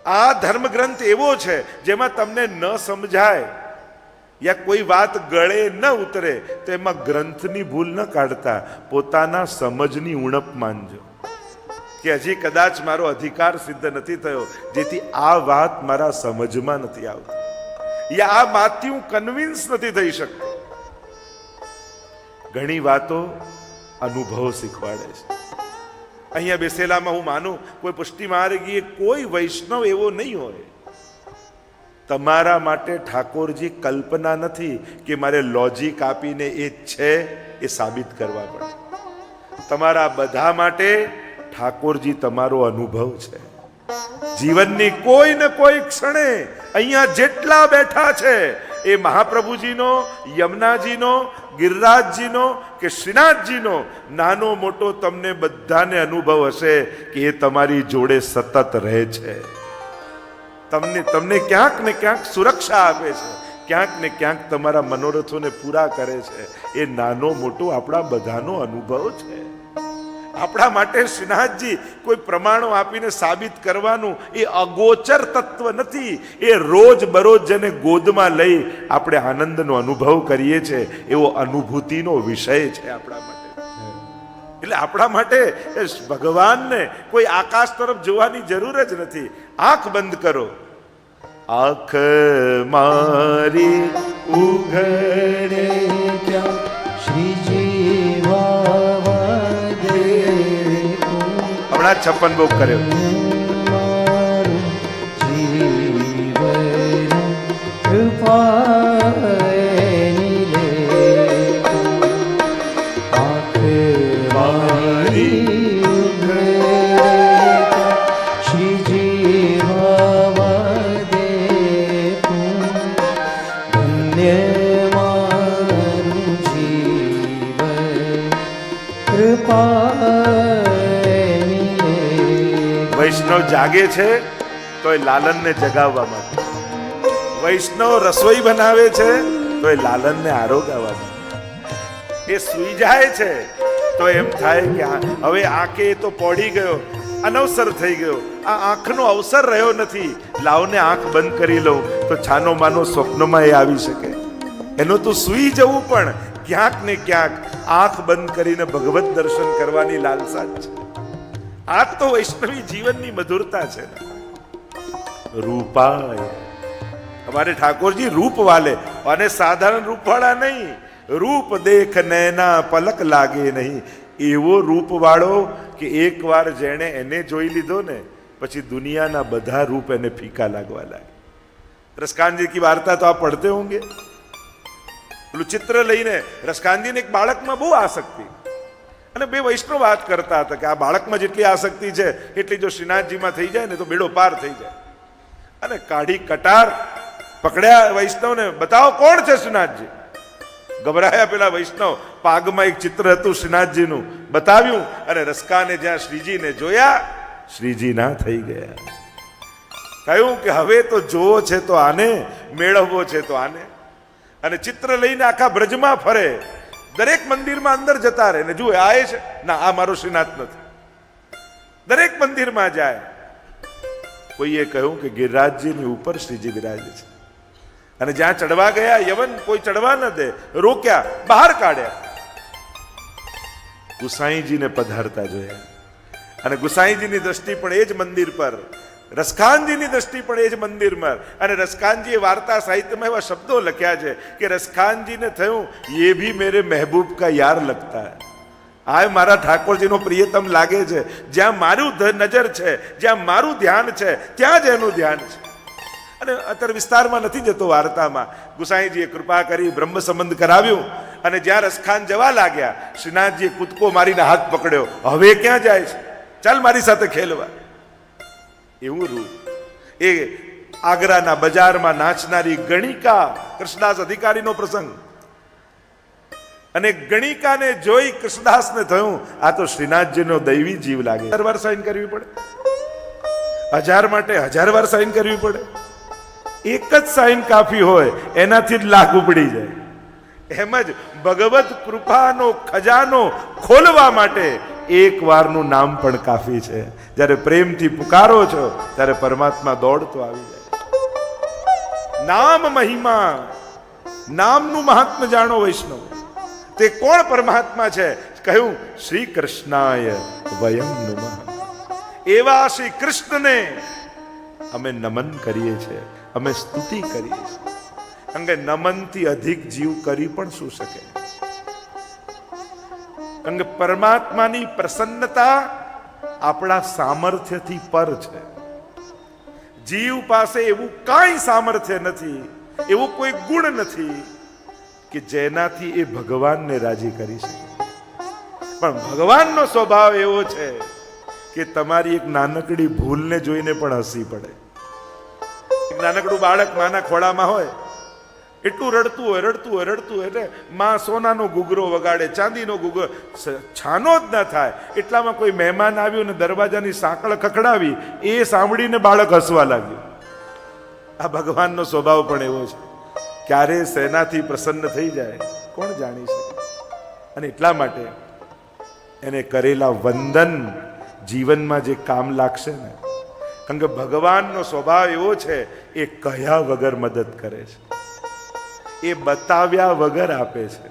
આ ધર્મગ્રંથ એવો છે જેમાં તમને ન સમજાય યા કોઈ વાત ગળે ન ઉતરે તો એમાં ગ્રંથની ભૂલ ન કાઢતા પોતાના સમજની ઉણપ માનજો કે હજી કદાચ મારો અધિકાર સિદ્ધ નથી થયો, જેથી આ વાત મારા સમજમાં નથી આવતી યા આ વાતથી હું કન્વિન્સ નથી થઈ શકતો. ઘણી વાતો અનુભવ શીખવાડે છે. અહીંયા બેસેલામાં હું માનું કોઈ પુષ્ટિ માર્ગીએ કોઈ વૈષ્ણવ એવો નહીં હોય. તમારા માટે ઠાકોરજી કલ્પના નથી કે મારે લોજિક આપીને એ છે એ સાબિત કરવા પડે. તમારા બધા માટે ઠાકોરજી તમારો અનુભવ છે. જીવનની કોઈ ને કોઈ ક્ષણે અહીંયા જેટલા બેઠા છે એ મહાપ્રભુજીનો, યમુનાજીનો, ગિરિરાજજીનો કે શ્રીનાથજીનો નાનો મોટો તમને બધાને અનુભવ હશે કે એ તમારી જોડે સતત રહે છે. તમને ક્યાંક ને ક્યાંક સુરક્ષા આપે છે, ક્યાંક ને ક્યાંક તમારા મનોરથોને પૂરા કરે છે. એ નાનો મોટો આપણા બધાનો અનુભવ છે. આપણા માટે શ્રીનાથજી કોઈ પ્રમાણો આપીને સાબિત કરવાનું એ અગોચર તત્વ નથી. એ રોજ બરોજ જેને ગોદમાં લઈ આપણે આનંદનો અનુભવ કરીએ છીએ એવો અનુભૂતિનો વિષય છે આપણા માટે. એટલે આપણા માટે ભગવાનને કોઈ આકાશ તરફ જોવાની જરૂર જ નથી. આંખ બંધ કરો, આંખ મારી ઉઘડે ત્યાં શ્રીજી હમણાં 56 ભોગ કર્યો. વૈષ્ણવ જાગે છે તો એ લાલનને જગાવવા માટે, વૈષ્ણવ રસોઈ બનાવે છે તો એ લાલનને આરોગાવવા માટે, એ સૂઈ જાય છે તો એમ થાય કે હવે આંખે તો પડી ગયો, અનવસર થઈ ગયો, આ આંખનો અવસર રહ્યો નથી, લાવને આંખ બંધ કરી લઉં તો છાનો માનો સ્વપ્નમાં એ આવી શકે. એનો તો સૂઈ જવું પણ ક્યાંક ને ક્યાંક આંખ બંધ કરીને ભગવત દર્શન કરવાની લાલસા છે. આ તો વૈષ્ણવી જીવનની મધુરતા છે. રૂપાય અમારે ઠાકોરજી રૂપ વાલે, અને સાધારણ રૂપવાળા નહીં, રૂપ દેખ નૈના પલક લાગે નહીં. એવો રૂપ વાળો કે એકવાર જેણે એને જોઈ લીધો ને પછી દુનિયાના બધા રૂપ એને ફીકા લાગવા લાગે. રસકાનજી કી વાર્તા તો આપ પડતે હોંગે. પેલું ચિત્ર લઈને રસકાનજીને એક બાળકમાં બહુ આસક્તિ, અને બે વૈષ્ણવ વાત કરતા હતા કે આ બાળકમાં જેટલી આસક્તિ છે એટલી જો શ્રીનાથજીમાં થઈ જાય ને તો બેડો પાર થઈ જાય. અને કાઢી કટાર પકડ્યા વૈષ્ણવને, બતાવો કોણ છે શ્રીનાથજી. ગભરાયા પેલા વૈષ્ણવ, પાગમાં એક ચિત્ર હતું શ્રીનાથજીનું, બતાવ્યું અને રસકાને જ્યાં શ્રીજીને જોયા, શ્રીજી ના થઈ ગયા. કહ્યું કે હવે તો જોવો છે તો આને, મેળવવો છે તો આને. અને ચિત્ર લઈને આખા બ્રજમાં ફરે, દરેક મંદિરમાં અંદર જતા રહે ને જુએ આ છે ના, આ મારો શ્રીનાથ નથી. દરેક મંદિરમાં જાય. કોઈએ કહ્યું કે ગિરિરાજજીની ઉપર શ્રીજી બિરાજે છે, અને જ્યાં ચડવા ગયા યવન કોઈ ચડવા ન દે, રોક્યા, બહાર કાઢ્યા. ગુસાઈજીને પધારતા જોયા, અને ગુસાઈજીની દ્રષ્ટિ પણ એ જ મંદિર પર, રસખાનજીની દ્રષ્ટિ પણ એ જ મંદિરમાં. અને રસખાનજીએ વાર્તા સાહિત્યમાં એવા શબ્દો લખ્યા છે કે રસખાનજીને થયું ये भी मेरे महबूब का यार लगता है. આ મારા ઠાકોરજીનો પ્રિયતમ લાગે છે. જ્યાં મારું નજર છે, જ્યાં મારું ધ્યાન છે, ત્યાં જ એનું ધ્યાન છે. અને અત્યારે વિસ્તારમાં નથી જતો વાર્તામાં. ગુસાઈજીએ કૃપા કરી બ્રહ્મ સંબંધ કરાવ્યું, અને જ્યાં રસખાન જવા લાગ્યા શ્રીનાથજીએ કૂદકો મારીને હાથ પકડ્યો, હવે ક્યાં જાય છે, ચાલ મારી સાથે ખેલવા. એવું રૂપ. એ આગ્રાના બજારમાં નાચનારી ગણિકા, કૃષ્ણદાસ અધિકારીનો પ્રસંગ, અને ગણિકાને જોઈ કૃષ્ણદાસને થયું આ તો શ્રીનાથજીનો દૈવી જીવ લાગે. 1000 વાર સાઈન કરવી પડે, 1000 માટે 1000 વાર સાઈન કરવી પડે. એક જ સાઈન કાફી હોય, એનાથી જ લાખ ઉપડી જાય. એમ જ ભગવત કૃપાનો ખજાનો ખોલવા માટે એક વારનું નામ પણ કાફી છે. જ્યારે પ્રેમથી પુકારો છો ત્યારે પરમાત્મા દોડતો આવી જાય. નામ મહિમા, નામનું મહાત્મ્ય જાણો વૈષ્ણવ. તે કોણ પરમાત્મા છે? કહ્યું શ્રી કૃષ્ણાય વયમ નમઃ. એવા શ્રી કૃષ્ણને અમે નમન કરીએ છીએ, અમે સ્તુતિ કરીએ છીએ. કારણ કે નમનથી અધિક જીવ કરી પણ શું શકે? કારણ કે પરમાત્માની પ્રસન્નતા આપણા સામર્થ્યથી પર છે. જીવ પાસે એવું કાંઈ સામર્થ્ય નથી, એવું કોઈ ગુણ નથી કે જેનાથી એ ભગવાનને રાજી કરી શકે. પણ ભગવાનનો સ્વભાવ એવો છે કે તમારી એક નાનકડી ભૂલને જોઈને પણ હસી પડે. એક નાનકડું બાળક માના ખોળામાં હોય, એટલું રડતું હોય એટલે માં સોનાનો ઘૂઘરો વગાડે, ચાંદીનો ઘૂઘરો, છાનો જ ન થાય. એટલામાં કોઈ મહેમાન આવ્યું ને દરવાજાની સાંકળ ખખડાવી, એ સાંભળીને બાળક હસવા લાગ્યું. આ ભગવાનનો સ્વભાવ પણ એવો છે. ક્યારે સેનાથી પ્રસન્ન થઈ જાય કોણ જાણી શકે? અને એટલા માટે એને કરેલા વંદન જીવનમાં જે કામ લાગશે ને, કારણ કે ભગવાનનો સ્વભાવ એવો છે, એ કહ્યા વગર મદદ કરે છે, એ બતાવ્યા વગર આપે છે.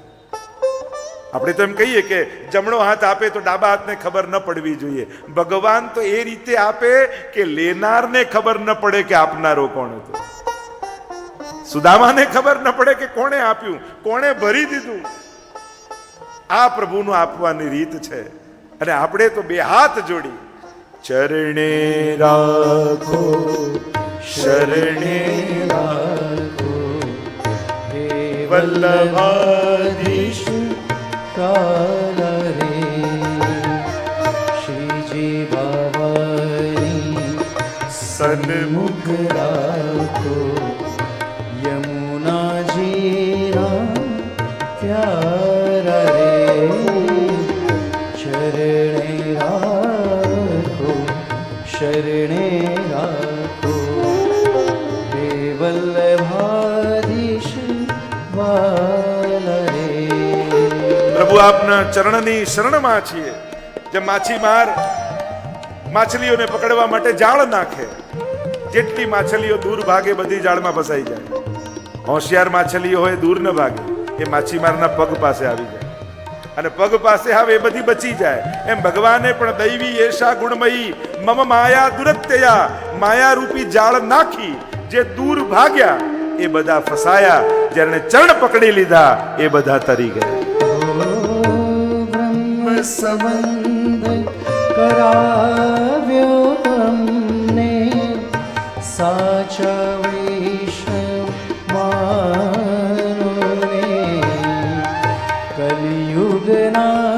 આપણે તો એમ કહીએ કે જમણો હાથ આપે તો ડાબા હાથને ખબર ન પડવી જોઈએ. ભગવાન તો એ રીતે આપે કે લેનારને ખબર ન પડે કે આપનારો કોણ હતો. સુદામાને ખબર ન પડે કે કોણે આપ્યું, કોણે ભરી દીધું. આ પ્રભુનું આપવાની રીત છે. અને આપણે તો બે હાથ જોડી ચરણે રાખો, શરણે રાખો, હે વલ્લભાધીશ કાલા રે. શ્રીજી બાવાની સન્મુખ રાખો, યમુનાજીના પ્યારા રે. શરણે રાખો, શરણે રાખો, હે વલ્લભાધીશ વાલા રે. પ્રભુ આપના ચરણની શરણમાં છીએ. જેમ માછીમાર માછલીઓને પકડવા માટે જાળ નાખે, જેટલી માછલીઓ દૂર ભાગે બધી જાળમાં ફસાઈ જાય. હોશિયાર માછલીઓ હોય દૂર ન ભાગે, એ માછીમારના પગ પાસે આવી જાય, અને પગ પાસે આવે એ બધી બચી જાય. એમ ભગવાને પણ દૈવી એશા ગુણમયી મમ માયા દુરત્યયા, માયા રૂપી જાળ નાખી, જે દૂર ભાગ્યા એ બધા ફસાયા, જેને ચરણ પકડી લીધા એ બધા તરી ગયા. બ્રહ્મ સંબંધ કરાવ્યો અમને, સાચા વૈષ્ણવાનોને. કલિયુગના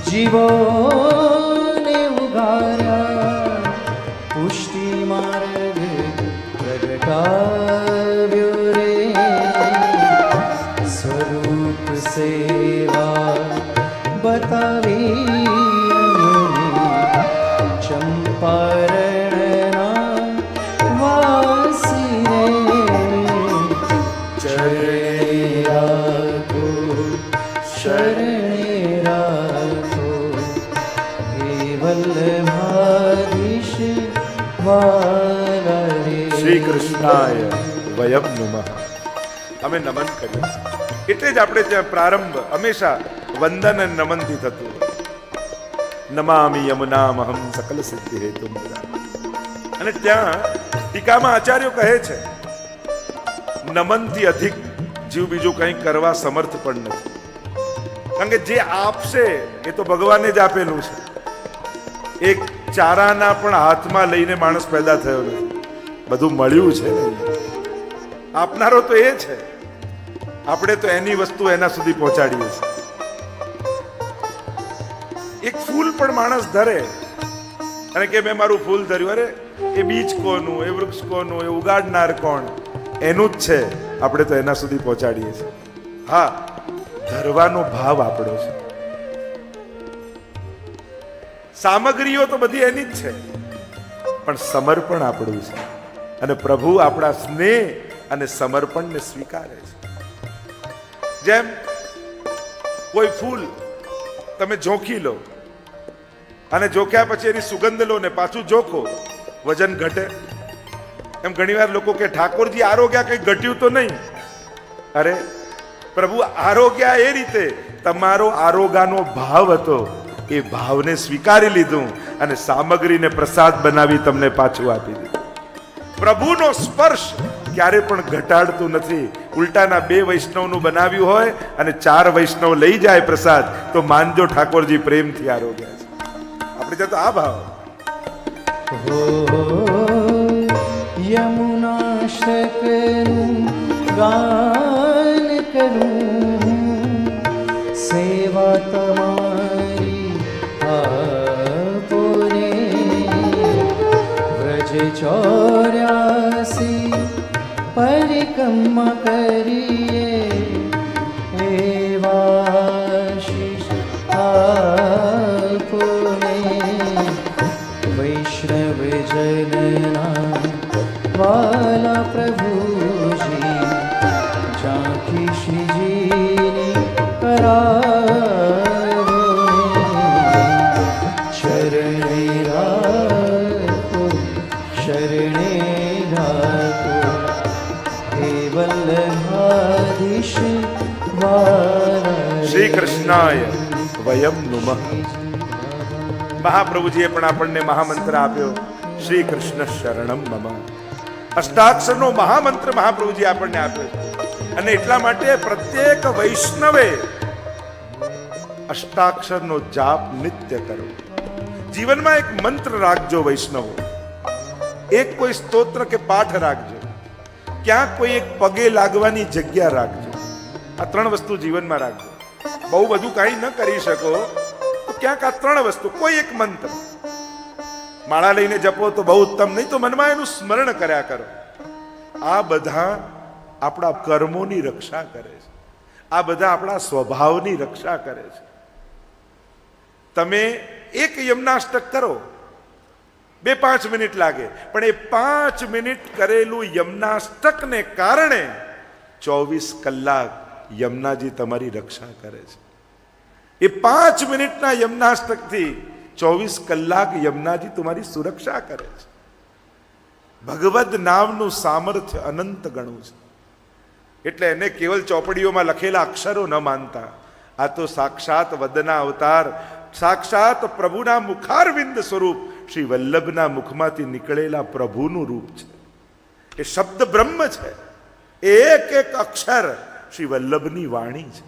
જીવોને ઉગાર્યા, પુષ્ટિ માર્ગ પ્રગટાવ્યો રે. સ્વરૂપ સેવા બતાવી ચંપારણના વાસી રે. ચરણે રાખો, શરણે રાખો, હે વલ્લભાધીશ વાલા રે. શ્રી કૃષ્ણાય વયમ નમઃ. અમે નમન કર્યું. એટલે જ આપણે ત્યાં પ્રારંભ હંમેશા વંદન અને નમનથી થતું હોય. નમામિ યમુનામહં સકલ સિદ્ધિ હેતુમ. અને ત્યાં ટીકામાં આચાર્યો કહે છે, નમનથી અધિક જીવ બીજું કંઈ કરવા સમર્થ પણ નથી. કારણ કે જે આપશે એ તો ભગવાને જ આપેલું છે. એક ચારાના પણ હાથમાં લઈને માણસ પેદા થયો નથી, બધું મળ્યું છે. આપનારો તો એ છે, આપણે તો એની વસ્તુ એના સુધી પહોંચાડીએ છીએ. એક ફૂલ પણ માણસ ધરે અને કે મેં મારું ફૂલ ધર્યું, અરે એ બીજ કોનું, એ વૃક્ષ કોનું, એ ઉગાડનાર કોણ? એનું જ છે. આપણે તો એના સુધી પહોંચાડીએ છીએ. હા, ધરવાનો ભાવ આપણો છે. સામગ્રીઓ તો બધી એની જ છે, પણ સમર્પણ આપણું છે. અને પ્રભુ આપણા સ્નેહ અને સમર્પણને સ્વીકારે છે. જેમ કોઈ ફૂલ તમે ઝોંકી લો અને જોખ્યા પછી એની સુગંધ લો ને પાછું જોખો, વજન ઘટે. એમ ઘણીવાર લોકો કે ઠાકોરજી આરોગ્ય કંઈ ઘટ્યું તો નહીં. અરે પ્રભુ આરોગ્ય એ રીતે તમારો આરોગ્યનો ભાવ હતો, એ ભાવને સ્વીકારી લીધું અને સામગ્રીને પ્રસાદ બનાવી તમને પાછું આપી દીધું. પ્રભુનો સ્પર્શ ક્યારે પણ ઘટાડતું નથી. ઉલટાના 2 વૈષ્ણવનું બનાવ્યું હોય અને 4 વૈષ્ણવ લઈ જાય પ્રસાદ, તો માનજો ઠાકોરજી પ્રેમથી આરોગ્ય છે. આપણે ત્યાં તો આ ભાવ. हो यमुनाश्रकरूं गान करूं, सेवा तुम्हारी आपने, व्रज 84 परिक्रमा करिए, एवाशीष आपने, वैष्णव जनना वाला प्रभुजी, झांकी श्रीजी करावो, शरणे राखो, शरणे राखो, हे वल्लभाधीश वाला. શ્રી કૃષ્ણાય વયમ નુમઃ. મહાપ્રભુજીએ પણ આપણને મહામંત્ર આપ્યો, શ્રી કૃષ્ણ શરણમ મમ. અષ્ટાક્ષરનો મહામંત્ર મહાપ્રભુજી આપણને આપ્યો છે. અને એટલા માટે પ્રત્યેક વૈષ્ણવે અષ્ટાક્ષરનો જાપ નિત્ય કરો. જીવનમાં એક મંત્ર રાખજો વૈષ્ણવો, એક કોઈ સ્તોત્ર કે પાઠ રાખજો, ક્યાંક કોઈ એક પગે લાગવાની જગ્યા રાખજો. આ 3 વસ્તુ જીવનમાં રાખજો. બહુ બધું કાંઈ ન કરી શકો તો ક્યાંક આ 3 વસ્તુ, કોઈ એક મંત્ર. માળા લઈને જપો તો બહુ ઉત્તમ, નહીં તો મનમાં એનું સ્મરણ કર્યા કરો. આ બધા આપણા કર્મોની રક્ષા કરે છે, આ બધા આપણા સ્વભાવની રક્ષા કરે છે. તમે એક યમનાષ્ટક કરો, 2-5 મિનિટ લાગે, પણ એ 5 મિનિટ કરેલું યમનાષ્ટકને કારણે 24 કલાક યમુનાજી તમારી રક્ષા કરે છે. એ 5 મિનિટના યમનાષ્ટકથી 24 કલાક યમુનાજી તમારી સુરક્ષા કરે છે. ભગવદ નામનું સામર્થ્ય અનંત ગણું છે. એટલે એને કેવલ ચોપડીઓમાં લખેલા અક્ષરો ન માનતા. આ તો સાક્ષાત વદના અવતાર, સાક્ષાત પ્રભુના મુખારવિંદ સ્વરૂપ શ્રી વલ્લભના મુખમાંથી નીકળેલા પ્રભુનું રૂપ છે. એ શબ્દ બ્રહ્મ છે. એક એક અક્ષર શ્રી વલ્લભની વાણી છે.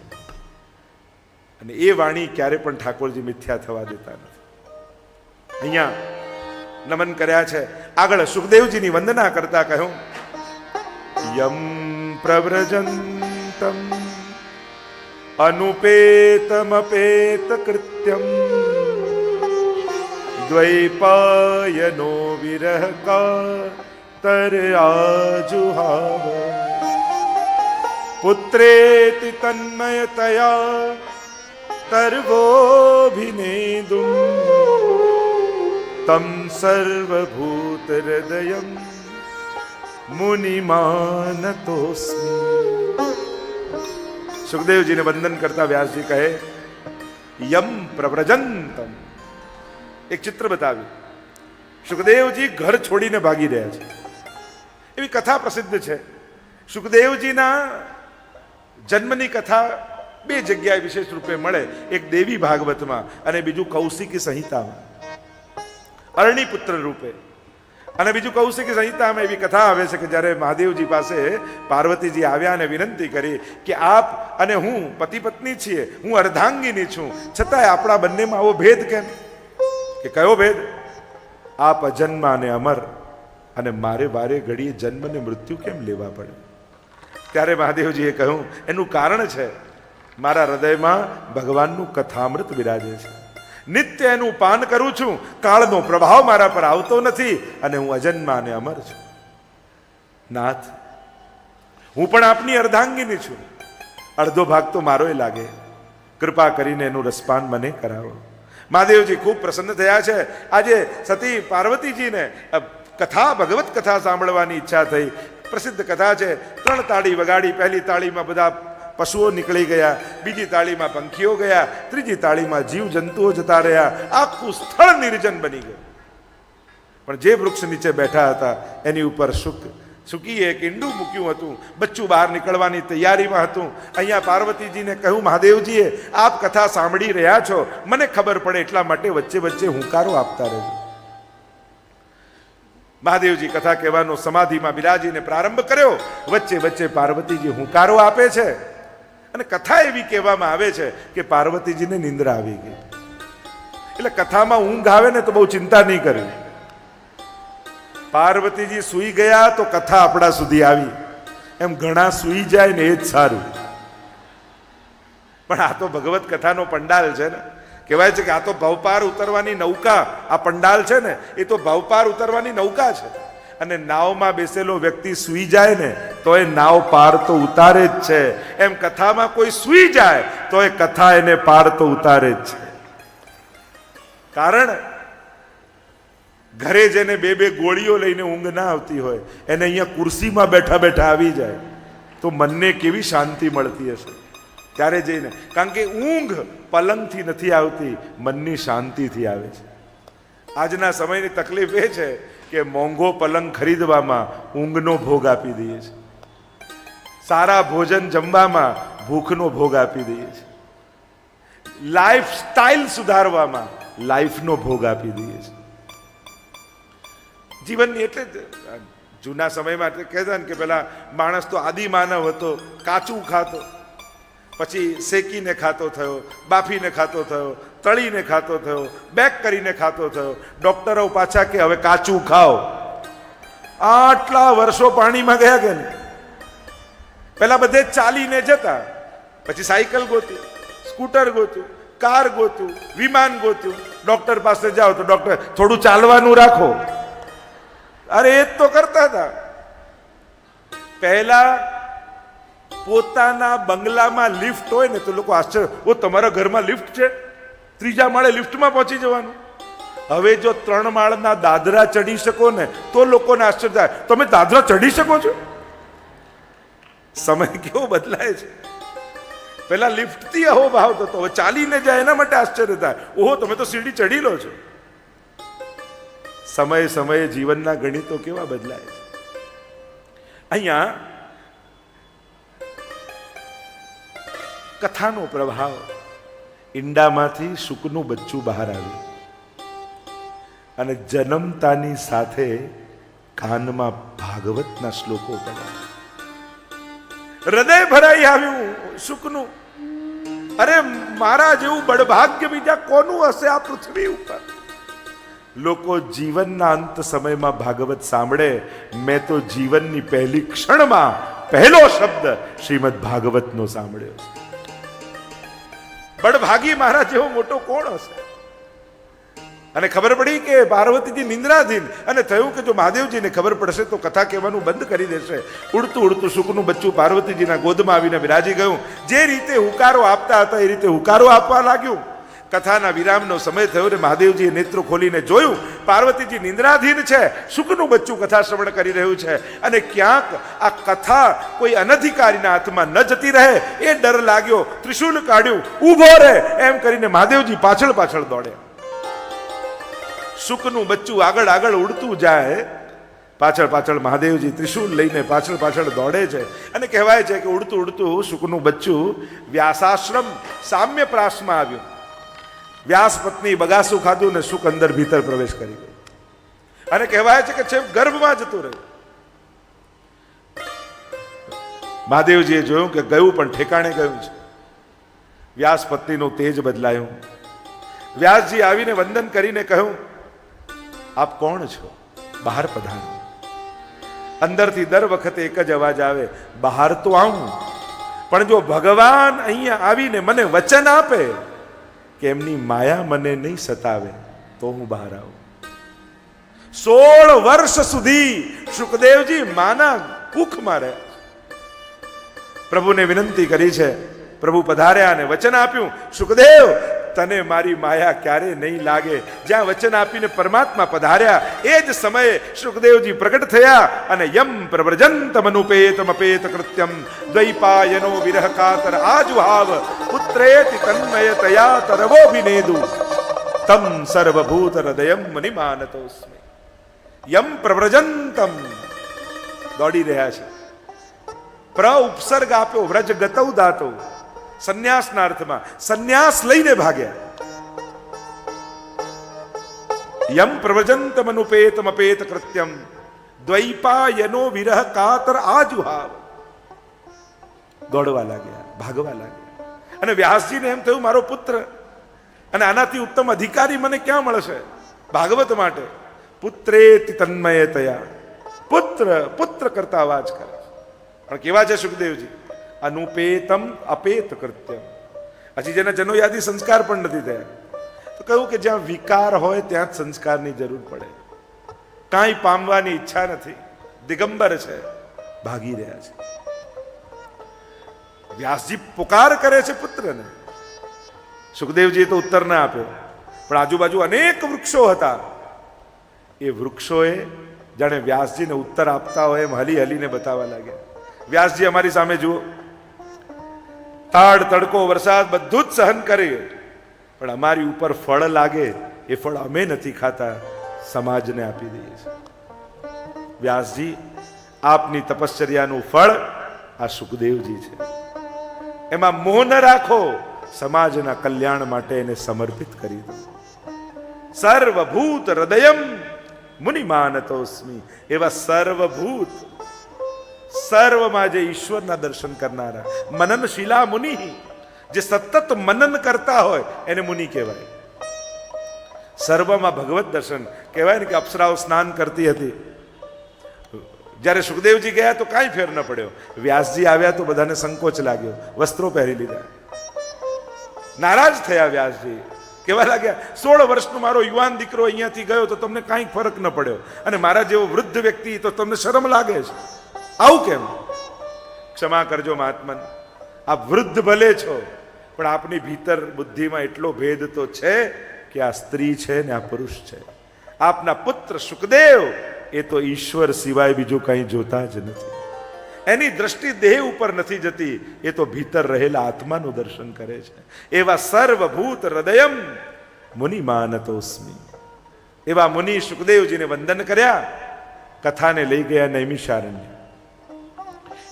અને એ વાણી ક્યારે પણ ઠાકોરજી મિથ્યા થવા દેતા નથી. અહીંયા નમન કર્યા છે. આગળ સુખદેવજીની વંદના કરતા કહ્યું, યમ પ્રવ્રજંતમ અનુપેતમપેત કૃત્યમ દ્વૈપાયનો વિરહ કાતર આજુહાવ પુત્રેતિ તન્મયતયા તર્વોભિનેદું તમ સર્વભૂત હૃદયમ મુનિમાનતોસ્મિ. સુખદેવજીને વંદન કરતા વ્યાસજી કહે, યમ પ્રવ્રજંતમ. એક ચિત્ર બતાવ્યું. સુખદેવજી ઘર છોડીને ભાગી રહ્યા છે. એવી કથા પ્રસિદ્ધ છે. સુખદેવજીના જન્મની કથા 2 જગ્યાએ વિશેષ રૂપે મળે. એક દેવી ભાગવતમાં અને બીજું કૌશિકી સંહિતામાં, અરણી પુત્ર રૂપે. અને બીજું કૌશિકી સંહિતામાં એવી કથા આવે છે કે જ્યારે મહાદેવજી પાસે પાર્વતીજી આવ્યા અને વિનંતી કરી કે આપ અને હું પતિ પત્ની છીએ, હું અર્ધાંગીની છું, છતાંય આપણા બંનેમાં આવો ભેદ કેમ? કે કયો ભેદ? આપ અજન્મા અને અમર, અને મારે વારે ઘડીએ જન્મ ને મૃત્યુ કેમ લેવા પડે? ત્યારે મહાદેવજીએ કહ્યું, એનું કારણ છે મારા હૃદયમાં ભગવાનનું કથામૃત બિરાજે છે. નિત્ય એનું પાન કરું છું, કાળનો પ્રભાવ મારા પર આવતો નથી, અને હું અજન્મા અને અમર છું. નાથ, હું પણ આપની અર્ધાંગીની છું, અડધો ભાગ તો મારોય લાગે, કૃપા કરીને એનું રસપાન મને કરાવો. મહાદેવજી ખૂબ પ્રસન્ન થયા છે. આજે સતી પાર્વતીજીને કથા, ભગવત કથા સાંભળવાની ઈચ્છા થઈ. પ્રસિદ્ધ કથા છે. 3 તાળી વગાડી. પહેલી તાળીમાં બધા પશુઓ નીકળી ગયા, બીજી તાળીમાં પંખીઓ ગયા, ત્રીજી તાળીમાં જીવ જંતુઓ જતા રહ્યા. આખું સ્થળ નિર્જન બની ગયું. પણ જે વૃક્ષ નીચે બેઠા હતા એની ઉપર સુકીએ એક ઈંડું મૂક્યું હતું. બચ્ચું બહાર નીકળવાની તૈયારીમાં હતું. અહીંયા પાર્વતીજીને કહ્યું, મહાદેવજીએ આપ કથા સાંભળી રહ્યા છો, મને ખબર પડે એટલા માટે વચ્ચે વચ્ચે હુંકારો આપતા રહેજો. મહાદેવજી કથા કહેવાનો સમાધિમાં બિરાજીને પ્રારંભ કર્યો. વચ્ચે વચ્ચે પાર્વતીજી હુંકારો આપે છે અને કથા એવી કહેવામાં આવે છે કે પાર્વતીજીને નિંદ્રા આવી ગઈ. એટલે કથામાં ઊંઘ આવે ને તો બહુ ચિંતા નહીં કરવી. પાર્વતીજી સૂઈ ગયા તો કથા આપણા સુધી આવી. એમ ઘણા સૂઈ જાય ને એ જ સારું. પણ આ તો ભગવત કથાનો પંડાલ છે ને. કહેવાય છે કે આ તો ભવપાર ઉતરવાની નૌકા. આ પંડાલ છે ને એ તો ભવપાર ઉતરવાની નૌકા છે. અને નાવમાં બેસેલો વ્યક્તિ સૂઈ જાય ને તો એ નાવ પાર તો ઉતારે જ છે. એમ કથામાં કોઈ સૂઈ જાય તો એ કથા એને પાર તો ઉતારે જ છે. કારણ ઘરે જેને બે બે ગોળીઓ લઈને ઊંઘ ના આવતી હોય એને અહીંયા ખુરશીમાં બેઠા બેઠા આવી જાય તો મનને કેવી શાંતિ મળતી હશે ત્યારે જઈને. કારણ કે ઊંઘ પલંગથી નથી આવતી, મનની શાંતિથી આવે છે. આજના સમયની તકલીફ એ છે કે મોંઘો પલંગ ખરીદવામાં ઊંઘનો ભોગ આપી દઈએ છીએ. સારા ભોજન જમવામાં ભૂખનો ભોગ આપી દઈએ છીએ. લાઈફ સ્ટાઇલ સુધારવામાં લાઈફનો ભોગ આપી દઈએ છીએ. જીવનની એટલે જૂના સમયમાં કહેતા ને કે પેલા માણસ તો આદિ માનવ હતો, કાચું ખાતો, પછી શેકીને ખાતો થયો, બાફીને ખાતો થયો, તળીને ખાતો થયો, બેક કરીને ખાતો થયો. ડોક્ટરો પાછા કે હવે કાચું ખાઓ. આટલા વર્ષો પાણીમાં ગયા કે નહીં? પેલા બધે ચાલીને જતા, પછી સાયકલ ગોત્યું, સ્કૂટર ગોત્યું, કાર ગોત્યું, વિમાન ગોત્યું. ડોક્ટર પાસે જાઓ તો ડોક્ટર થોડું ચાલવાનું રાખો. અરે એ જ તો કરતા હતા. પહેલા પોતાના બંગલામાં લિફ્ટ હોય ને તો લોકો આશ્ચર્ય, ઓ તમારા ઘરમાં લિફ્ટ છે? ત્રીજા માળે લિફ્ટમાં પહોંચી જવાનું. હવે જો 3 માળના દાદરા ચડી શકો ને તો લોકોને આશ્ચર્ય થાય, તમે દાદરા ચડી શકો છો? સમય કેવો બદલાય છે. પેલા લિફ્ટથી અહોભાવ થતો, હવે ચાલીને જાય એના માટે આશ્ચર્ય થાય, ઓહો તમે તો સીડી ચડી લો છો. સમયે સમયે જીવનના ગણિતો કેવા બદલાય છે. અહીંયા કથાનો પ્રભાવ, ઈંડામાંથી શુકનું બચ્ચું બહાર આવ્યું અને જન્મતાની સાથે કાનમાં ભાગવતના શ્લોકો પડ્યા. હૃદય ભરાઈ આવ્યું શુકનું. અરે મારા જેવું બળભાગ્ય બીજા કોનું હશે આ પૃથ્વી ઉપર? લોકો જીવનના અંત સમયમાં ભાગવત સાંભળે. મેં તો જીવનની પહેલી ક્ષણમાં પહેલો શબ્દ શ્રીમદ ભાગવતનો સાંભળ્યો છે. બળભાગી મારા જેવો મોટો કોણ હશે? અને ખબર પડી કે પાર્વતીજી નિંદ્રાધીન, અને થયું કે જો મહાદેવજીને ખબર પડશે તો કથા કહેવાનું બંધ કરી દેશે. ઉડતું ઉડતું શુકનું બચ્ચું પાર્વતીજીના ગોદમાં આવીને બિરાજી ગયું. જે રીતે હુંકારો આપતા હતા એ રીતે હુંકારો આપવા લાગ્યું. કથાના વિરામનો સમય થયો ને મહાદેવજીએ નેત્રો ખોલીને જોયું, પાર્વતીજી નિંદ્રાધીન છે, શુકનું બચ્ચું કથા શ્રવણ કરી રહ્યું છે. અને ક્યાંક આ કથા કોઈ અનધિકારીના હાથમાં ન જતી રહે એ ડર લાગ્યો. ત્રિશૂલ કાઢ્યું, ઊભો રહે એમ કરીને મહાદેવજી પાછળ પાછળ દોડ્યા. શુકનું બચ્ચું આગળ આગળ ઉડતું જાય, પાછળ પાછળ મહાદેવજી ત્રિશૂલ લઈને પાછળ પાછળ દોડે છે. અને કહેવાય છે કે ઉડતું ઉડતું શુકનું બચ્ચું વ્યાસાશ્રમ સામ્યપ્રાસમાં આવ્યું. વ્યાસ પત્ની બગાસું ખાધું ને શુક અંદર ભીતર પ્રવેશ કરી ગયો. અને કહેવાય છે કે છેક ગર્ભમાં જતું રહ્યું. મહાદેવજીએ જોયું કે ગયું પણ ઠેકાણે ગયું છે. વ્યાસ પત્નીનું તેજ બદલાયું. વ્યાસજી આવીને વંદન કરીને કહ્યું, આપ કોણ છો? બહાર પધારો. અંદરથી દર વખતે એક જ અવાજ આવે, બહાર તો આવું. પણ જો ભગવાન અહીંયા આવીને મને વચન આપે કે એમની માયા મને નહીં સતાવે તો હું બહાર આવું. 16 વર્ષ સુધી શુકદેવજી માના કુખમાં રહ્યા. પ્રભુને વિનંતી કરી છે. પ્રભુ પધાર્યા અને વચન આપ્યું, શુકદેવ તને મારી માયા ક્યારે નહીં લાગે. જ્યાં વચન આપીને પરમાત્મા પધાર્યા એ જ સમયે સુખદેવજી પ્રગટ થયા અને યમ પ્રવ્રજંતમનુપેતમ અપેત કૃત્યમ દ્વૈપાયનો વિરહ કાતર આજુહાવ પુત્રેતિ તન્મયતયા તરવોભિનેદુ તમ સર્વભૂત હૃદયમ મુનિમાનતોસ્મિ. યમ પ્રવ્રજંતમ દોડી રહ્યા છે. પ્ર ઉપસર્ગ આપ્યો, વ્રજ ગતૌ દાતો, સંન્યાસના અર્થમાં સંન્યાસ લઈને ભાગ્યા. યમ પ્રવ્રજંતમનુપેતમ અપેત કૃત્યમ દ્વૈપાયનો વિરહ કાતર આજુહાવ. દોડવા લાગ્યા, ભાગવા લાગ્યા. અને વ્યાસજીને એમ થયું મારો પુત્ર, અને આનાથી ઉત્તમ અધિકારી મને ક્યાં મળશે ભાગવત માટે. પુત્રેતિ તન્મયતયા, પુત્ર પુત્ર કરતા અવાજ કરે. પણ કેવા છે સુખદેવજી? અનુપેતમ અપેત કૃત્યમ. હજી જેના જનોયાદી સંસ્કાર પણ નથી થયા, તો કહ્યું કે જ્યાં વિકાર હોય ત્યાં જ સંસ્કારની જરૂર પડે. કાંઈ પામવાની ઈચ્છા નથી, દિગંબર છે, ભાગી રહ્યા છે. વ્યાસજી પુકાર કરે છે પુત્રને. સુખદેવજીએ તો ઉત્તર ના આપ્યો, પણ આજુબાજુ અનેક વૃક્ષો હતા. એ વૃક્ષોએ જાણે વ્યાસજીને ઉત્તર આપતા હોય એમ હલી હલીને બતાવવા લાગ્યા. વ્યાસજી અમારી સામે જુઓ, તાડ તડકો વરસાદ બધું જ સહન કરીએ, પણ અમારી ઉપર ફળ લાગે એ ફળ અમે નથી ખાતા, સમાજને આપી દઈએ છીએ. વ્યાસજી, આપની તપશ્ચર્યાનું ફળ આ સુખદેવજી છે. એમાં મોહ ન રાખો, સમાજના કલ્યાણ માટે એને સમર્પિત કરી દો. સર્વભૂત હૃદયમ મુનિમાનતોસ્મિ. એવા સર્વભૂત, સર્વમાં જે ઈશ્વરના દર્શન કરનારા મનનશીલા મુનિ, જે સતત મનન કરતા હોય એને મુનિ કહેવાય. સર્વમાં ભગવત દર્શન કહેવાય ને કે અપ્સરાઓ સ્નાન કરતી હતી. જ્યારે સુખદેવજી ગયા તો કાંઈ ફેર ન પડ્યો. વ્યાસજી આવ્યા તો બધાને સંકોચ લાગ્યો, વસ્ત્રો પહેરી લીધા. નારાજ થયા વ્યાસજી. કેવા લાગ્યા, 16 વર્ષનો મારો યુવાન દીકરો અહીંયાથી ગયો તો તમને કાંઈ ફરક ન પડ્યો, અને મારા જેવો વૃદ્ધ વ્યક્તિ તો તમને શરમ લાગે છે. આવું કેમ? ક્ષમા કરજો મહાત્મન, આપ વૃદ્ધ ભલે છો, પણ આપની ભીતર બુદ્ધિમાં એટલો ભેદ તો છે કે આ સ્ત્રી છે ને આ પુરુષ છે. આપના પુત્ર સુખદેવ એ તો ઈશ્વર સિવાય બીજું કંઈ જોતા જ નથી. એની દ્રષ્ટિ દેહ ઉપર નથી જતી, એ તો ભીતર રહેલા આત્માનું દર્શન કરે છે. એવા સર્વભૂત હૃદયમ મુનિમાનતોસ્મિ. એવા મુનિ સુખદેવજીને વંદન કર્યા, કથાને લઈ ગયા નૈમિષારણ્ય.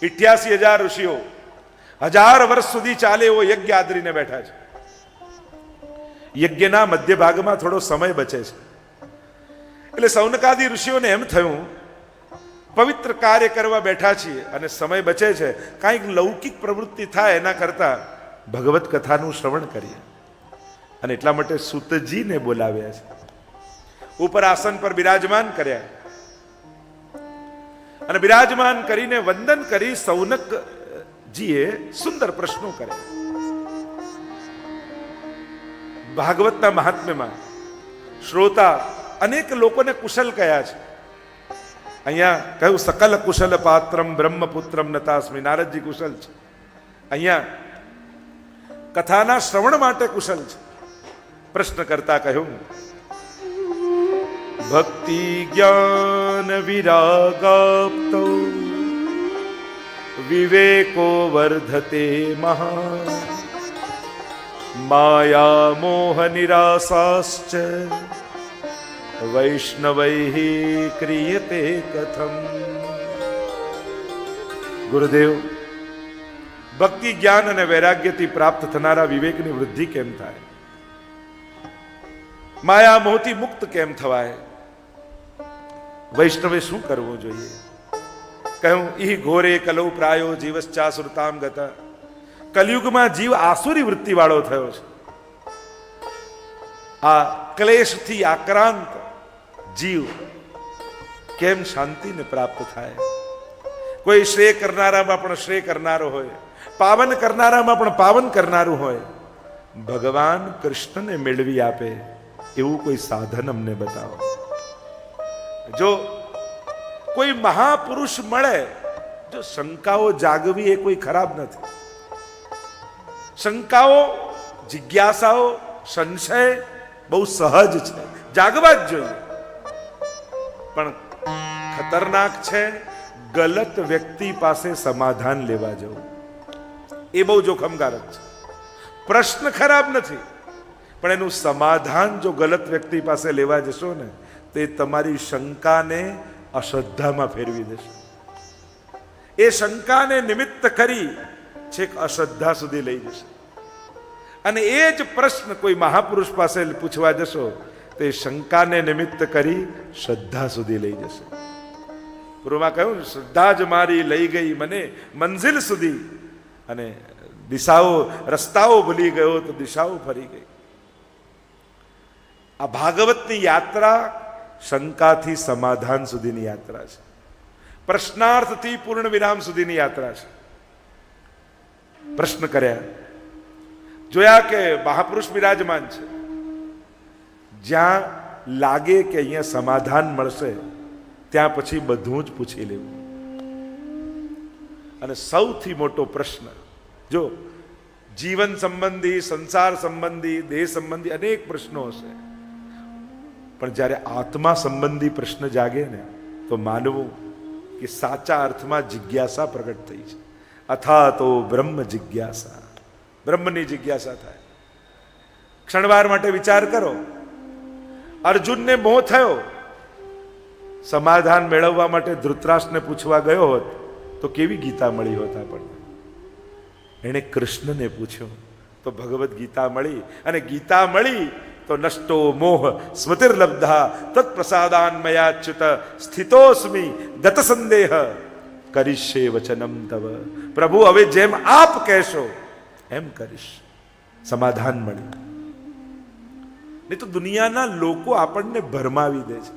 88,000 ઋષિઓ 1000 વર્ષ સુધી ચાલે એવો યજ્ઞ આદરીને બેઠા છે. યજ્ઞના મધ્ય ભાગમાં થોડો સમય બચે છે. એટલે સૌનકાદી ઋષિઓને એમ થયું, પવિત્ર કાર્ય કરવા બેઠા છીએ અને સમય બચે છે, કાંઈક લૌકિક પ્રવૃત્તિ થાય એના કરતા ભગવત કથાનું શ્રવણ કરીએ. અને એટલા માટે સૂતજીને બોલાવ્યા છે. ઉપર આસન પર બિરાજમાન કર્યા અને બિરાજમાન કરીને વંદન કરી સૌનકજીએ સુંદર પ્રશ્નો કર્યા. ભાગવતના મહાત્મ્યમાં શ્રોતા અનેક લોકોને કુશલ કયા છે. અહીંયા કહ્યું સકલ કુશલ પાત્રમ બ્રહ્મપુત્રમ નતાસ્મિ. નારદજી કુશલ છે. અહીંયા કથાના શ્રવણ માટે કુશલ છે. પ્રશ્ન કરતા કહ્યું, ભક્તિ જ્ઞાન વિરાગાપ્તો વિવેકો વર્ધતે મહા માયા મોહ નિરાશાશ્ચ વૈષ્ણવૈઃ ક્રિયતે કથમ. ગુરુદેવ, ભક્તિ જ્ઞાન અને વૈરાગ્યથી પ્રાપ્ત થનારા વિવેકની વૃદ્ધિ કેમ થાય? માયા મોહથી મુક્ત કેમ થવાય? વૈષ્ણવે શું કરવું જોઈએ? કહ્યું, ઈ ઘોરે કલૌ પ્રાયો જીવશ્ચાસુરતામ ગતા. કલયુગમાં જીવ આસુરી વૃત્તિ વાળો થયો છે. આ ક્લેશથી આક્રાંત જીવ કેમ શાંતિને પ્રાપ્ત થાય? કોઈ શ્રેય કરનારામાં પણ શ્રેય કરનારો હોય, પાવન કરનારામાં પણ પાવન કરનારું હોય. ભગવાન કૃષ્ણને મેળવી આપે એવું કોઈ સાધન અમને બતાવો. જો કોઈ મહાપુરુષ મળે, જો શંકાઓ જાગવી એ કોઈ ખરાબ નથી. શંકાઓ, જિજ્ઞાસાઓ સંશય બહુ સહજ છે, જાગવા જ જોઈએ, પણ ખતરનાક છે ગલત વ્યક્તિ પાસે સમાધાન લેવા જવું. એ બહુ જોખમકારક છે. પ્રશ્ન ખરાબ નથી, પણ એનું સમાધાન જો ગલત વ્યક્તિ પાસે લેવા જશો ને તો એ તમારી શંકાને અશ્રદ્ધામાં ફેરવી દેશે. એ શંકાને નિમિત્ત કરી છેક અશ્રદ્ધા સુધી લઈ જશે. અને એ જ પ્રશ્ન કોઈ મહાપુરુષ પાસે પૂછવા જશો તો એ શંકાને નિમિત્ત કરી શ્રદ્ધા સુધી લઈ જશે. પૂર્વમાં કહ્યું, શ્રદ્ધા જ મારી લઈ ગઈ મને મંઝિલ સુધી, અને દિશાઓ રસ્તાઓ ભૂલી ગયો તો દિશાઓ ફરી ગઈ. આ ભાગવતની યાત્રા શંકાથી સમાધાન સુધીની યાત્રા છે, પ્રશ્નાર્થથી પૂર્ણ વિરામ સુધીની યાત્રા છે. પ્રશ્ન કર્યા, જોયા કે મહાપુરુષ બિરાજમાન છે, જ્યાં લાગે કે અહીંયા સમાધાન મળશે ત્યાં પછી બધું જ પૂછી લેવું. અને સૌથી મોટો પ્રશ્ન, જો જીવન સંબંધી, સંસાર સંબંધી, દેહ સંબંધી અનેક પ્રશ્નો હશે, પણ જ્યારે આત્મા સંબંધી પ્રશ્ન જાગે ને તો માનવું કે સાચા અર્થમાં જિજ્ઞાસા પ્રગટ થઈ છે. અથા તો બ્રહ્મ જિજ્ઞાસા, બ્રહ્મની જિજ્ઞાસા થાય. ક્ષણવાર માટે વિચાર કરો, અર્જુનને મોહ થયો, સમાધાન મેળવવા માટે ધૃતરાષ્ટ્રને પૂછવા ગયો હોત તો કેવી ગીતા મળી હોત આપણને? એણે કૃષ્ણને પૂછ્યો તો ભગવદ્ ગીતા મળી, અને ગીતા મળી તો નષ્ટો મોહ સ્મૃતિર્લબ્ધા તત્પ્રસાદાન મયાચ્યુત સ્થિતોસ્મિ ગત સંદેહ કરીશ્યે વચનમ તવ. પ્રભુ હવે જેમ આપ કહેશો એમ કરીશ. સમાધાન મળ્યું. નહીં તો દુનિયાના લોકો આપણને ભરમાવી દે છે.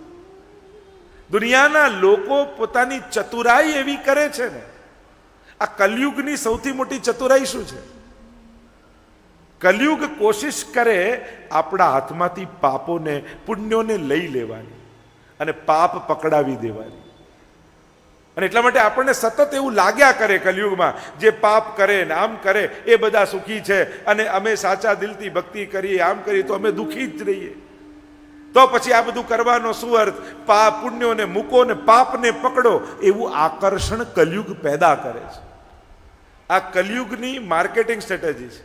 દુનિયાના લોકો પોતાની ચતુરાઈ એવી કરે છે ને. આ કલયુગની સૌથી મોટી ચતુરાઈ શું છે? કલયુગ કોશિશ કરે આપણા હાથમાંથી પાપોને, પુણ્યોને લઈ લેવાની અને પાપ પકડાવી દેવાની. અને એટલા માટે આપણને સતત એવું લાગ્યા કરે કલયુગમાં, જે પાપ કરે ને આમ કરે એ બધા સુખી છે, અને અમે સાચા દિલથી ભક્તિ કરીએ, આમ કરીએ તો અમે દુઃખી જ રહીએ. તો પછી આ બધું કરવાનો શું અર્થ? પાપ પુણ્યોને મૂકો ને પાપને પકડો, એવું આકર્ષણ કલયુગ પેદા કરે છે. આ કલયુગની માર્કેટિંગ સ્ટ્રેટેજી છે.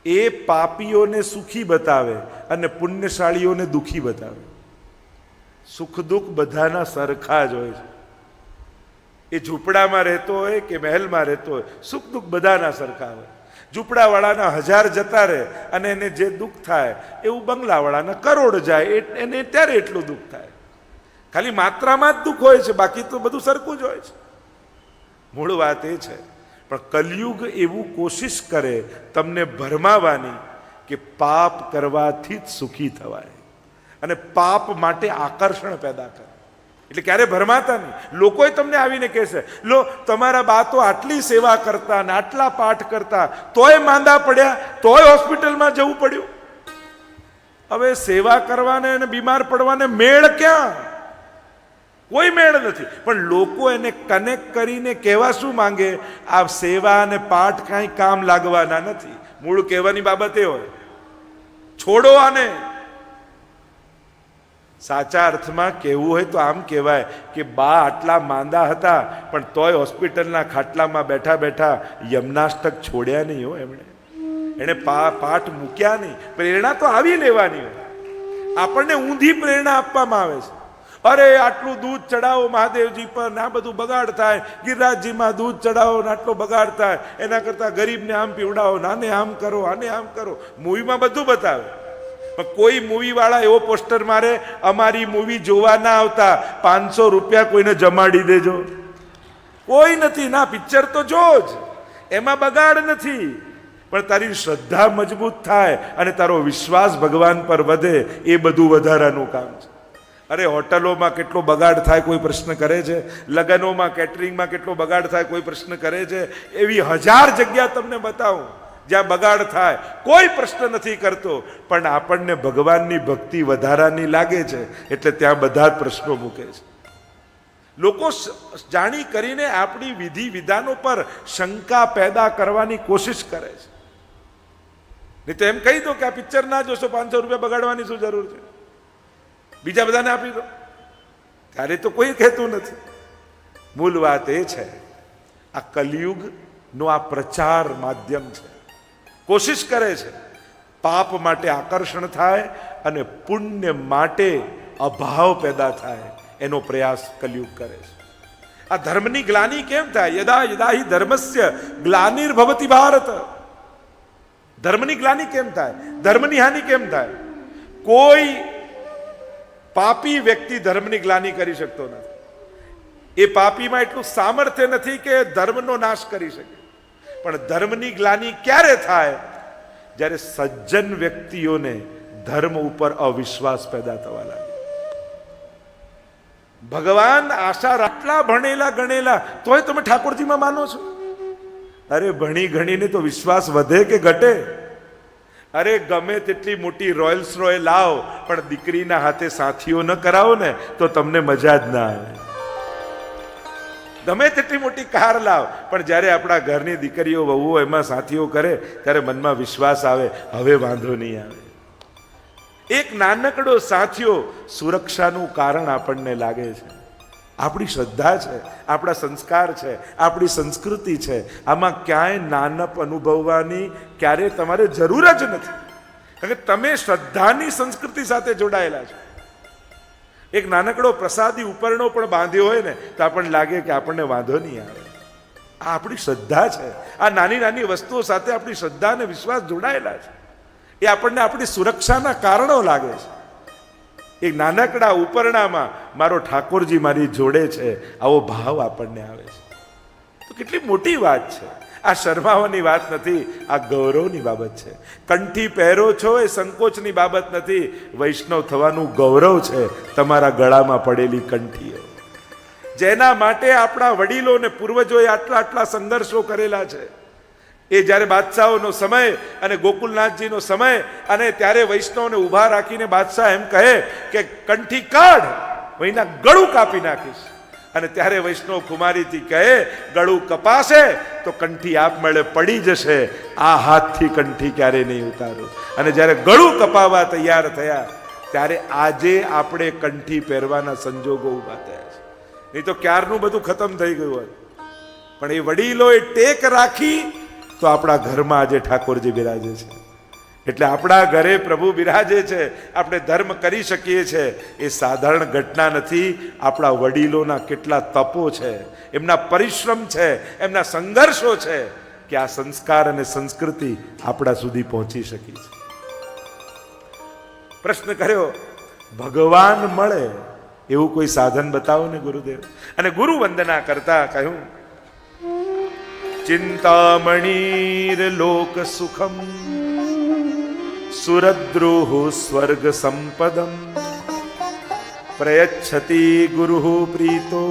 એ પાપીઓને સુખી બતાવે અને પુણ્યશાળીઓને દુઃખી બતાવે. સુખ દુઃખ બધાના સરખા જ હોય છે. એ ઝૂંપડામાં રહેતો હોય કે મહેલમાં રહેતો હોય, સુખ દુઃખ બધાના સરખા હોય. ઝૂંપડાવાળાના 1000 જતા રહે અને એને જે દુઃખ થાય એવું બંગલાવાળાના કરોડ જાય, એને ત્યારે એટલું દુઃખ થાય. ખાલી માત્રામાં જ દુઃખ હોય છે, બાકી તો બધું સરખું જ હોય છે. મૂળ વાત એ છે. પણ કલયુગ એવું કોશિશ કરે તમને ભરમાવાની કે પાપ કરવાથી જ સુખી થવાય, અને પાપ માટે આકર્ષણ પેદા કરે. એટલે ક્યારે ભરમાતા નહીં. લોકોએ તમને આવીને કહેશે, લો તમારા બા તો આટલી સેવા કરતા ને આટલા પાઠ કરતા, તોય માંદા પડ્યા, તોય હોસ્પિટલમાં જવું પડ્યું. હવે સેવા કરવાને અને બીમાર પડવાને મેળ ક્યાં? કોઈ મેળ નથી. પણ લોકો એને કનેક્ટ કરીને કહેવા શું માંગે? આ સેવા અને પાઠ કાંઈ કામ લાગવાના નથી. મૂળ કહેવાની બાબત એ હોય, છોડો આને. સાચા અર્થમાં કહેવું હોય તો આમ કહેવાય કે બા આટલા માંદા હતા પણ તોય હોસ્પિટલના ખાટલામાં બેઠા બેઠા યમનાષ્ટક છોડ્યા નહીં હો. એણે પાઠ મૂક્યા નહીં. પ્રેરણા તો આવી લેવાની હોય. આપણને ઊંધી પ્રેરણા આપવામાં આવે છે. અરે આટલું દૂધ ચડાવો મહાદેવજી પર ને આ બધું બગાડ થાય, ગિરિરાજજીમાં દૂધ ચડાવો ને આટલો બગાડ થાય, એના કરતા ગરીબને આમ પીવડાવો, નાને આમ કરો, આને આમ કરો. મૂવીમાં બધું બતાવે, પણ કોઈ મૂવી વાળા એવો પોસ્ટર મારે, અમારી મૂવી જોવા ના આવતા 500 રૂપિયા કોઈને જમાડી દેજો. કોઈ નથી. ના, પિક્ચર તો જો જ, એમાં બગાડ નથી. પણ તારી શ્રદ્ધા મજબૂત થાય અને તારો વિશ્વાસ ભગવાન પર વધે, એ બધું વધારાનું કામ છે. અરે હોટલોમાં કેટલો બગાડ થાય કોઈ પ્રશ્ન કરે છે? લગ્નોમાં કેટરિંગમાં કેટલો બગાડ થાય કોઈ પ્રશ્ન કરે છે? એવી 1000 જગ્યા તમને બતાવું જ્યાં બગાડ થાય, કોઈ પ્રશ્ન નથી કરતો. પણ આપણને ભગવાનની ભક્તિ વધારાની લાગે છે એટલે ત્યાં બધા જ પ્રશ્નો મૂકે છે. લોકો જાણી કરીને આપણી વિધિ વિધાનો પર શંકા પેદા કરવાની કોશિશ કરે છે. નહીં તો એમ કહી દો કે આ પિક્ચર ના જોશો, 500 રૂપિયા બગાડવાની શું જરૂર છે, બીજા બધાને આપી દો. ત્યારે તો કોઈ કહેતું નથી. મૂળ વાત એ છે, આ કલિયુગનો આ પ્રચાર માધ્યમ છે. કોશિશ કરે છે પાપ માટે આકર્ષણ થાય અને પુણ્ય માટે અભાવ પેદા થાય, એનો પ્રયાસ કલિયુગ કરે છે. આ ધર્મની ગ્લાનિ કેમ થાય? યદા યદા હિ ધર્મસ્ય ગ્લાનિર્ભવતિ ભારત. ધર્મની ગ્લાનિ કેમ થાય? ધર્મની હાનિ કેમ થાય? કોઈ પાપી વ્યક્તિ ધર્મની ગ્લાનિ કરી શકતો નથી. એ પાપીમાં એટલું સામર્થ્ય નથી કે ધર્મનો નાશ કરી શકે. પણ ધર્મની ગ્લાનિ ક્યારે થાય? જ્યારે સજ્જન વ્યક્તિઓને ધર્મ ઉપર અવિશ્વાસ પેદા થવા લાગે. ભગવાન આશા આટલા ભણેલા ગણેલા તોય તમે ઠાકોરજીમાં માનો છો? અરે ભણી ગણીને તો વિશ્વાસ વધે કે ઘટે? અરે ગમે તેટલી મોટી રોયલ્સ રોય લાવ, પણ દીકરીના હાથે સાથીઓ ન કરાવો ને તો તમને મજા જ ના આવે. ગમે તેટલી મોટી કાર લાવ, પણ જ્યારે આપણા ઘરની દીકરીઓ વહુઓ એમાં સાથીઓ કરે ત્યારે મનમાં વિશ્વાસ આવે, હવે વાંધો નહીં આવે. એક નાનકડો સાથીઓ સુરક્ષાનું કારણ આપણને લાગે છે. આપણી શ્રદ્ધા છે, આપણા સંસ્કાર છે, આપણી સંસ્કૃતિ છે. આમાં ક્યાંય નાનપ અનુભવવાની ક્યારે તમારે જરૂર જ નથી, કારણ કે તમે શ્રદ્ધાની સંસ્કૃતિ સાથે જોડાયેલા છો. એક નાનકડો પ્રસાદી ઉપરનો પણ બાંધ્યો હોય ને તો આપણને લાગે કે આપણને વાંધો નહીં આવે. આ આપણી શ્રદ્ધા છે. આ નાની નાની વસ્તુઓ સાથે આપણી શ્રદ્ધા અને વિશ્વાસ જોડાયેલા છે. એ આપણને આપણી સુરક્ષાના કારણો લાગે છે. એક નાનકડા ઉપરણામાં મારો ઠાકોરજી મારી જોડે છે, આવો ભાવ આપણને આવે છે. તો કેટલી મોટી વાત છે. આ શરમાવાની વાત નથી, આ ગૌરવની બાબત છે. કંઠી પહેરો છો એ સંકોચની બાબત નથી, વૈષ્ણવ થવાનું ગૌરવ છે. તમારા ગળામાં પડેલી કંઠીઓ, જેના માટે આપણા વડીલો અને પૂર્વજોએ આટલા આટલા સંઘર્ષો કરેલા છે. એ જ્યારે બાદશાહોનો સમય અને ગોકુલનાથજીનો સમય, અને ત્યારે વૈષ્ણવને ઊભા રાખીને બાદશાહ એમ કહે કે કંઠી કાઢ, વહીના ગળું કાપી નાખીશ. અને ત્યારે વૈષ્ણવ કુમારીથી કહે ગળું કપાશે તો કંઠી આપમેળે પડી જશે, આ હાથથી કંઠી ક્યારે નહીં ઉતારો. અને જ્યારે ગળું કપાવવા તૈયાર થયા ત્યારે આજે આપણે કંઠી પહેરવાના સંજોગો ઊભા થયા છે. નહીં તો ક્યારનું બધું ખતમ થઈ ગયું હોય. પણ એ વડીલોએ ટેક રાખી તો આપણા ઘરમાં આજે ઠાકોરજી બિરાજે છે. એટલે આપણા ઘરે પ્રભુ બિરાજે છે, આપણે ધર્મ કરી શકીએ છીએ. એ સાધારણ ઘટના નથી. આપણા વડીલોના કેટલા તપો છે, એમના પરિશ્રમ છે, એમના સંઘર્ષો છે કે આ સંસ્કાર અને સંસ્કૃતિ આપણા સુધી પહોંચી શકી છે. પ્રશ્ન કર્યો ભગવાન મળે એવું કોઈ સાધન બતાવો ને ગુરુદેવ. અને ગુરુ વંદના કરતા કહ્યું ચિંતામણીર લોક સુખમ સુરદ્રુહુ સ્વર્ગ સંપદમ પ્રયચ્છતિ ગુરુ પ્રીતો